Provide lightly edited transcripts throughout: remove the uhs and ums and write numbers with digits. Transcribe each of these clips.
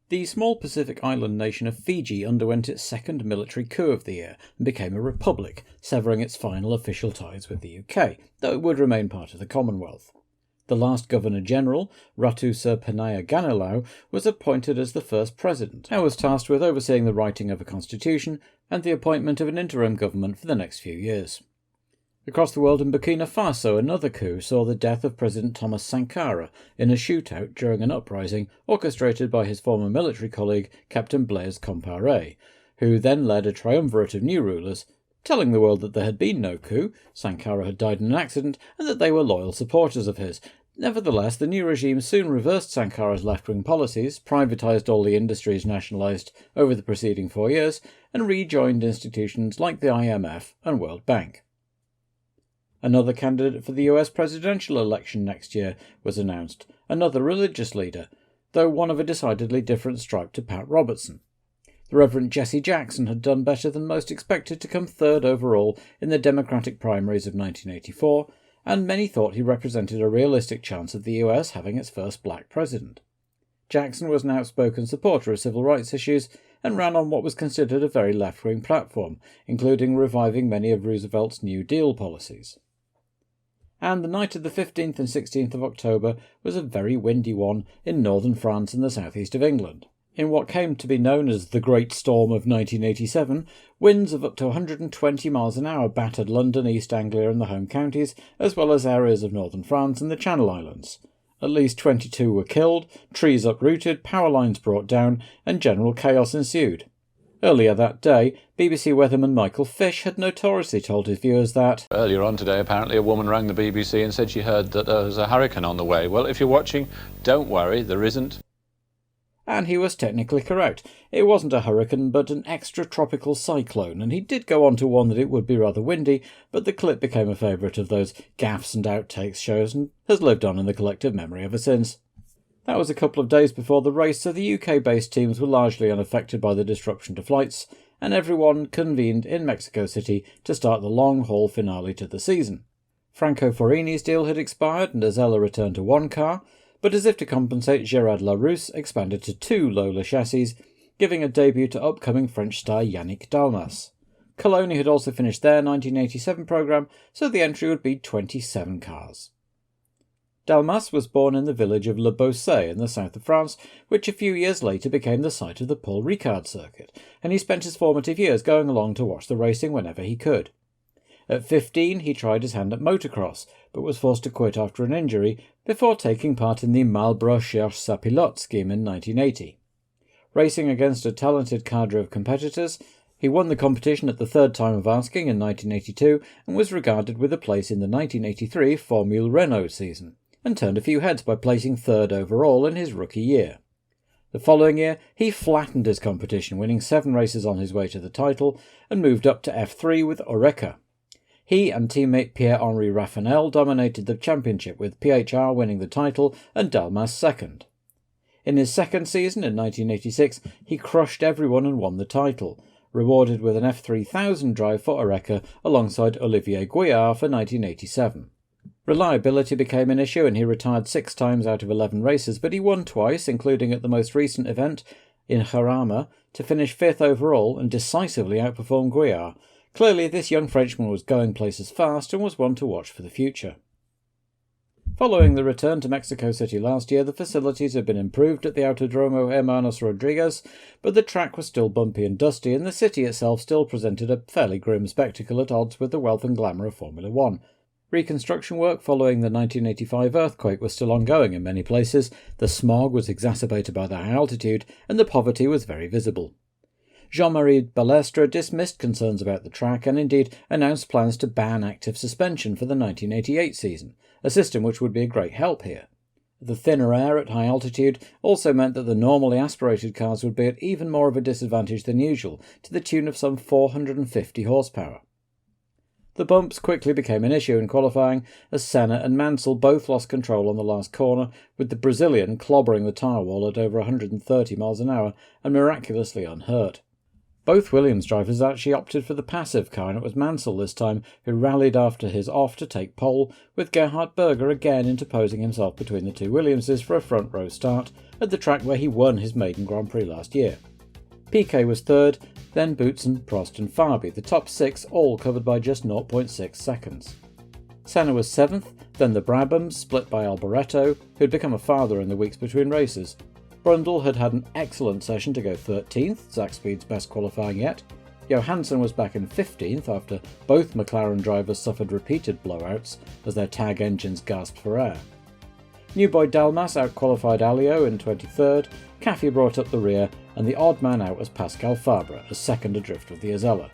The small Pacific island nation of Fiji underwent its second military coup of the year and became a republic, severing its final official ties with the UK, though it would remain part of the Commonwealth. The last Governor-General, Ratu Serpanaya Ganilau, was appointed as the first president and was tasked with overseeing the writing of a constitution and the appointment of an interim government for the next few years. Across the world in Burkina Faso, another coup saw the death of President Thomas Sankara in a shootout during an uprising orchestrated by his former military colleague Captain Blaise Compaoré, who then led a triumvirate of new rulers, telling the world that there had been no coup, Sankara had died in an accident, and that they were loyal supporters of his. Nevertheless, the new regime soon reversed Sankara's left-wing policies, privatised all the industries nationalised over the preceding 4 years, and rejoined institutions like the IMF and World Bank. Another candidate for the US presidential election next year was announced, another religious leader, though one of a decidedly different stripe to Pat Robertson. The Reverend Jesse Jackson had done better than most expected to come third overall in the Democratic primaries of 1984, and many thought he represented a realistic chance of the US having its first black president. Jackson was an outspoken supporter of civil rights issues and ran on what was considered a very left-wing platform, including reviving many of Roosevelt's New Deal policies. And the night of the 15th and 16th of October was a very windy one in northern France and the southeast of England. In what came to be known as the Great Storm of 1987, winds of up to 120 miles an hour battered London, East Anglia and the home counties, as well as areas of northern France and the Channel Islands. At least 22 were killed, trees uprooted, power lines brought down, and general chaos ensued. Earlier that day, BBC weatherman Michael Fish had notoriously told his viewers that earlier on today, apparently a woman rang the BBC and said she heard that there was a hurricane on the way. Well, if you're watching, don't worry, there isn't. And he was technically correct. It wasn't a hurricane, but an extratropical cyclone, and he did go on to warn that it would be rather windy, but the clip became a favourite of those gaffes and outtakes shows and has lived on in the collective memory ever since. That was a couple of days before the race, so the UK-based teams were largely unaffected by the disruption to flights, and everyone convened in Mexico City to start the long-haul finale to the season. Franco Forini's deal had expired and Azella returned to one car, but as if to compensate, Gérard Larousse expanded to 2 Lola chassis, giving a debut to upcoming French star Yannick Dalmas. Coloni had also finished their 1987 programme, so the entry would be 27 cars. Dalmas was born in the village of Le Beausset in the south of France, which a few years later became the site of the Paul Ricard circuit, and he spent his formative years going along to watch the racing whenever he could. At 15 he tried his hand at motocross, but was forced to quit after an injury before taking part in the Marlboro Cherche Sa Pilote scheme in 1980. Racing against a talented cadre of competitors, he won the competition at the third time of asking in 1982 and was regarded with a place in the 1983 Formule Renault season, and turned a few heads by placing third overall in his rookie year. The following year, he flattened his competition, winning 7 races on his way to the title, and moved up to F3 with Oreca. He and teammate Pierre-Henri Raffanel dominated the championship, with PHR winning the title and Dalmas second. In his second season, in 1986, he crushed everyone and won the title, rewarded with an F3000 drive for Oreca alongside Olivier Gouillard for 1987. Reliability became an issue and he retired 6 times out of 11 races, but he won twice, including at the most recent event in Jarama, to finish 5th overall and decisively outperform Gouillard. Clearly, this young Frenchman was going places fast and was one to watch for the future. Following the return to Mexico City last year, the facilities had been improved at the Autodromo Hermanos Rodriguez, but the track was still bumpy and dusty, and the city itself still presented a fairly grim spectacle at odds with the wealth and glamour of Formula One. Reconstruction work following the 1985 earthquake was still ongoing in many places, the smog was exacerbated by the high altitude, and the poverty was very visible. Jean-Marie Balestre dismissed concerns about the track and indeed announced plans to ban active suspension for the 1988 season, a system which would be a great help here. The thinner air at high altitude also meant that the normally aspirated cars would be at even more of a disadvantage than usual, to the tune of some 450 horsepower. The bumps quickly became an issue in qualifying, as Senna and Mansell both lost control on the last corner, with the Brazilian clobbering the tyre wall at over 130 miles an hour and miraculously unhurt. Both Williams drivers actually opted for the passive car, and it was Mansell this time who rallied after his off to take pole, with Gerhard Berger again interposing himself between the two Williamses for a front row start at the track where he won his maiden Grand Prix last year. Piquet was third, then Boutsen, Prost and Fabi, the top six all covered by just 0.6 seconds. Senna was seventh, then the Brabhams, split by Alboreto, who'd become a father in the weeks between races. Brundle had had an excellent session to go 13th, Zach Speed's best qualifying yet. Johansson was back in 15th after both McLaren drivers suffered repeated blowouts as their tag engines gasped for air. New boy Dalmas outqualified Alio in 23rd, Caffey brought up the rear, and the odd man out was Pascal Fabre, a second adrift of the Azella.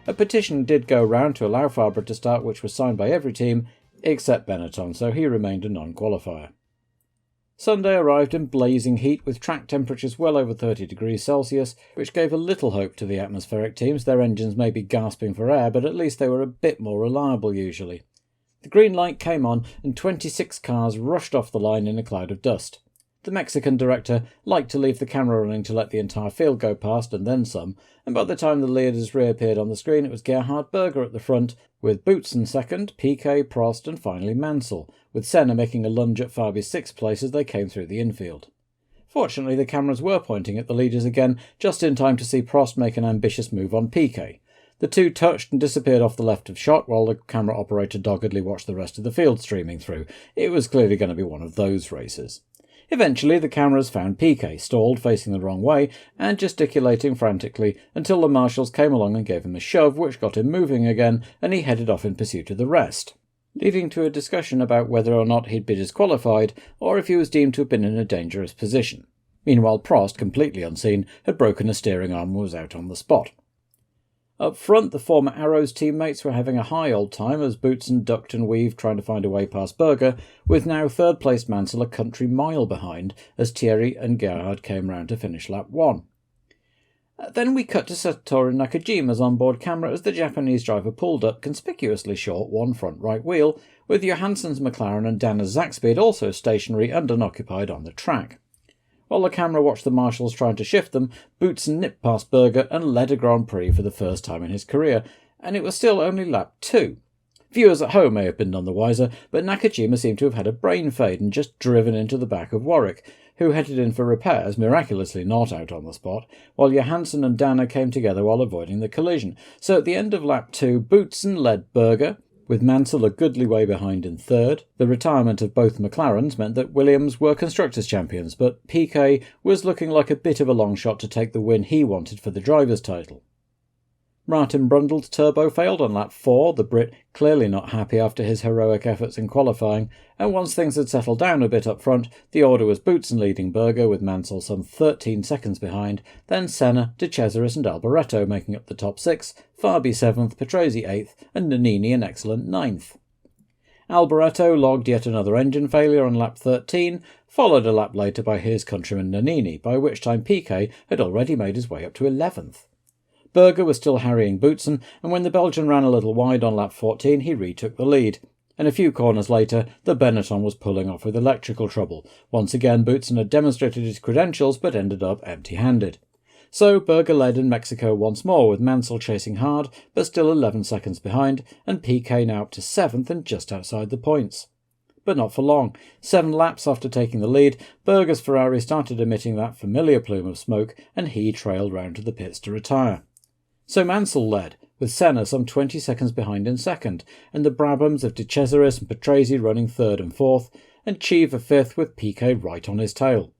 A petition did go round to allow Fabre to start, which was signed by every team except Benetton, so he remained a non-qualifier. Sunday arrived in blazing heat with track temperatures well over 30 degrees Celsius, which gave a little hope to the atmospheric teams. Their engines may be gasping for air, but at least they were a bit more reliable usually. The green light came on and 26 cars rushed off the line in a cloud of dust. The Mexican director liked to leave the camera running to let the entire field go past and then some, and by the time the leaders reappeared on the screen it was Gerhard Berger at the front, with Boutsen second, Piquet, Prost and finally Mansell, with Senna making a lunge at Fabi's sixth place as they came through the infield. Fortunately the cameras were pointing at the leaders again, just in time to see Prost make an ambitious move on Piquet. The two touched and disappeared off the left of shot while the camera operator doggedly watched the rest of the field streaming through. It was clearly going to be one of those races. Eventually the cameras found Piquet, stalled, facing the wrong way, and gesticulating frantically until the marshals came along and gave him a shove, which got him moving again, and he headed off in pursuit of the rest, leading to a discussion about whether or not he'd be disqualified, or if he was deemed to have been in a dangerous position. Meanwhile Prost, completely unseen, had broken a steering arm and was out on the spot. Up front, the former Arrows teammates were having a high old time as Boutsen ducked and weaved trying to find a way past Berger, with now third-placed Mansell a country mile behind as Thierry and Gerhard came round to finish lap 1. Then we cut to Satoru Nakajima's onboard camera as the Japanese driver pulled up, conspicuously short one front right wheel, with Johansson's McLaren and Danner's Zakspeed also stationary and unoccupied on the track. While the camera watched the marshals trying to shift them, Boutsen nipped past Berger and led a Grand Prix for the first time in his career, and it was still only lap 2. Viewers at home may have been none the wiser, but Nakajima seemed to have had a brain fade and just driven into the back of Warwick, who headed in for repairs, miraculously not out on the spot, while Johansson and Danner came together while avoiding the collision. So at the end of lap 2, Boutsen led Berger, with Mansell a goodly way behind in third. The retirement of both McLarens meant that Williams were Constructors champions, but Piquet was looking like a bit of a long shot to take the win he wanted for the driver's title. Martin Brundle's turbo failed on lap 4, the Brit clearly not happy after his heroic efforts in qualifying, and once things had settled down a bit up front, the order was Boutsen leading Berger with Mansell some 13 seconds behind, then Senna, De Cesaris and Alboreto making up the top 6, Fabi 7th, Patrese 8th and Nannini an excellent 9th. Alboreto logged yet another engine failure on lap 13, followed a lap later by his countryman Nannini, by which time Piquet had already made his way up to 11th. Berger was still harrying Boutsen, and when the Belgian ran a little wide on lap 14 he retook the lead, and a few corners later the Benetton was pulling off with electrical trouble. Once again Boutsen had demonstrated his credentials but ended up empty-handed. So Berger led in Mexico once more, with Mansell chasing hard but still 11 seconds behind, and Piquet now up to 7th and just outside the points. But not for long. 7 laps after taking the lead, Berger's Ferrari started emitting that familiar plume of smoke, and he trailed round to the pits to retire. So Mansell led, with Senna some 20 seconds behind in second, and the Brabhams of De Cesaris and Patrese running third and fourth, and Chiva fifth with Piquet right on his tail.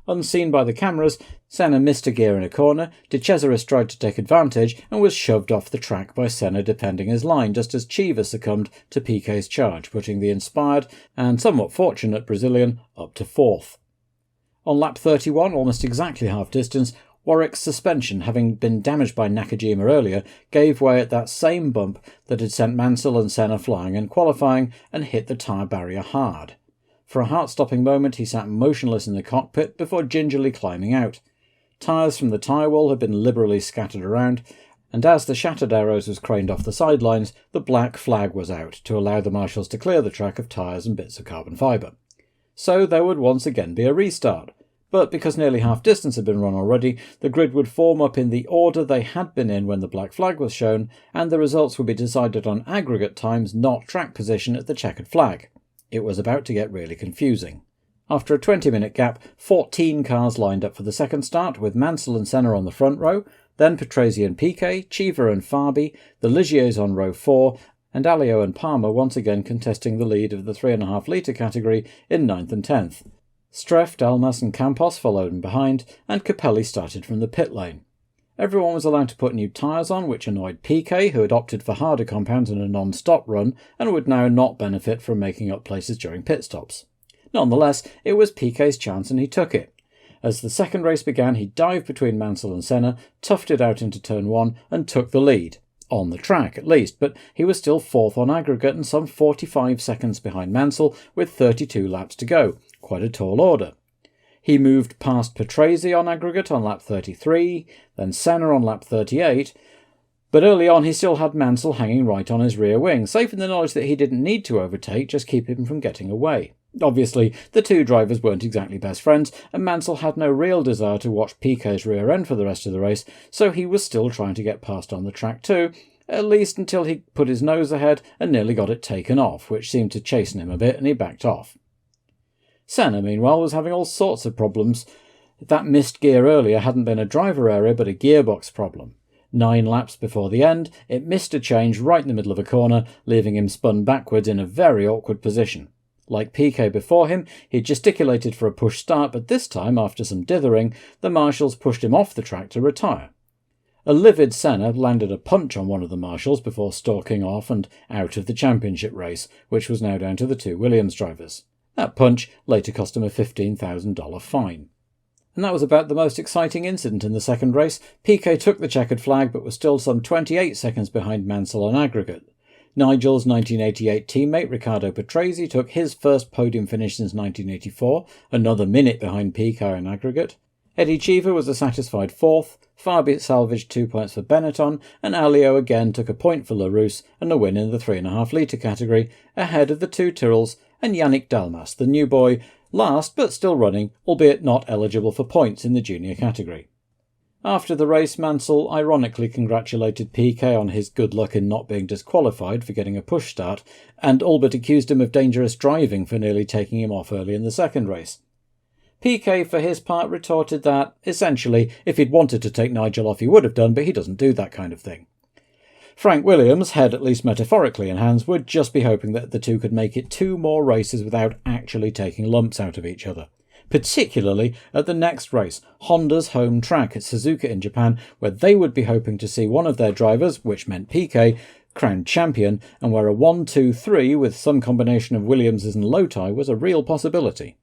Unseen by the cameras, Senna missed a gear in a corner, De Cesaris tried to take advantage and was shoved off the track by Senna defending his line just as Chiva succumbed to Piquet's charge, putting the inspired and somewhat fortunate Brazilian up to fourth. On lap 31, almost exactly half distance, Warwick's suspension, having been damaged by Nakajima earlier, gave way at that same bump that had sent Mansell and Senna flying in qualifying and hit the tyre barrier hard. For a heart-stopping moment he sat motionless in the cockpit before gingerly climbing out. Tyres from the tyre wall had been liberally scattered around, and as the shattered Arrows was craned off the sidelines, the black flag was out to allow the marshals to clear the track of tyres and bits of carbon fibre. So there would once again be a restart, but because nearly half distance had been run already, the grid would form up in the order they had been in when the black flag was shown, and the results would be decided on aggregate times, not track position at the checkered flag. It was about to get really confusing. After a 20-minute gap, 14 cars lined up for the second start, with Mansell and Senna on the front row, then Patrese and Piquet, Cheever and Farby, the Ligiers on row 4, and Alio and Palmer once again contesting the lead of the 3.5 litre category in 9th and 10th. Streff, Dalmas and Campos followed in behind, and Capelli started from the pit lane. Everyone was allowed to put new tyres on, which annoyed Piquet, who had opted for harder compounds and a non-stop run, and would now not benefit from making up places during pit stops. Nonetheless, it was Piquet's chance and he took it. As the second race began, he dived between Mansell and Senna, toughed it out into turn 1 and took the lead. On the track, at least, but he was still 4th on aggregate and some 45 seconds behind Mansell with 32 laps to go. Quite a tall order. He moved past Patrese on aggregate on lap 33, then Senna on lap 38, but early on he still had Mansell hanging right on his rear wing, safe in the knowledge that he didn't need to overtake, just keep him from getting away. Obviously, the two drivers weren't exactly best friends, and Mansell had no real desire to watch Piquet's rear end for the rest of the race, so he was still trying to get past on the track too, at least until he put his nose ahead and nearly got it taken off, which seemed to chasten him a bit, and he backed off. Senna, meanwhile, was having all sorts of problems. That missed gear earlier hadn't been a driver error, but a gearbox problem. 9 laps before the end, it missed a change right in the middle of a corner, leaving him spun backwards in a very awkward position. Like Piquet before him, he gesticulated for a push start, but this time, after some dithering, the marshals pushed him off the track to retire. A livid Senna landed a punch on one of the marshals before stalking off and out of the championship race, which was now down to the 2 Williams drivers. That punch later cost him a $15,000 fine. And that was about the most exciting incident in the second race. Piquet took the checkered flag, but was still some 28 seconds behind Mansell on aggregate. Nigel's 1988 teammate Riccardo Patrese took his first podium finish since 1984, another minute behind Piquet in aggregate. Eddie Cheever was a satisfied 4th, Farby salvaged 2 points for Benetton, and Alio again took a point for LaRousse and a win in the 3.5 litre category, ahead of the 2 Tyrrells and Yannick Dalmas, the new boy, last but still running, albeit not eligible for points in the junior category. After the race, Mansell ironically congratulated Piquet on his good luck in not being disqualified for getting a push start, and all but accused him of dangerous driving for nearly taking him off early in the second race. Piquet, for his part, retorted that, essentially, if he'd wanted to take Nigel off he would have done, but he doesn't do that kind of thing. Frank Williams, head at least metaphorically in hands, would just be hoping that the two could make it 2 more races without actually taking lumps out of each other. Particularly at the next race, Honda's home track at Suzuka in Japan, where they would be hoping to see one of their drivers, which meant Piquet, crowned champion, and where a 1-2-3 with some combination of Williamses and Loti was a real possibility.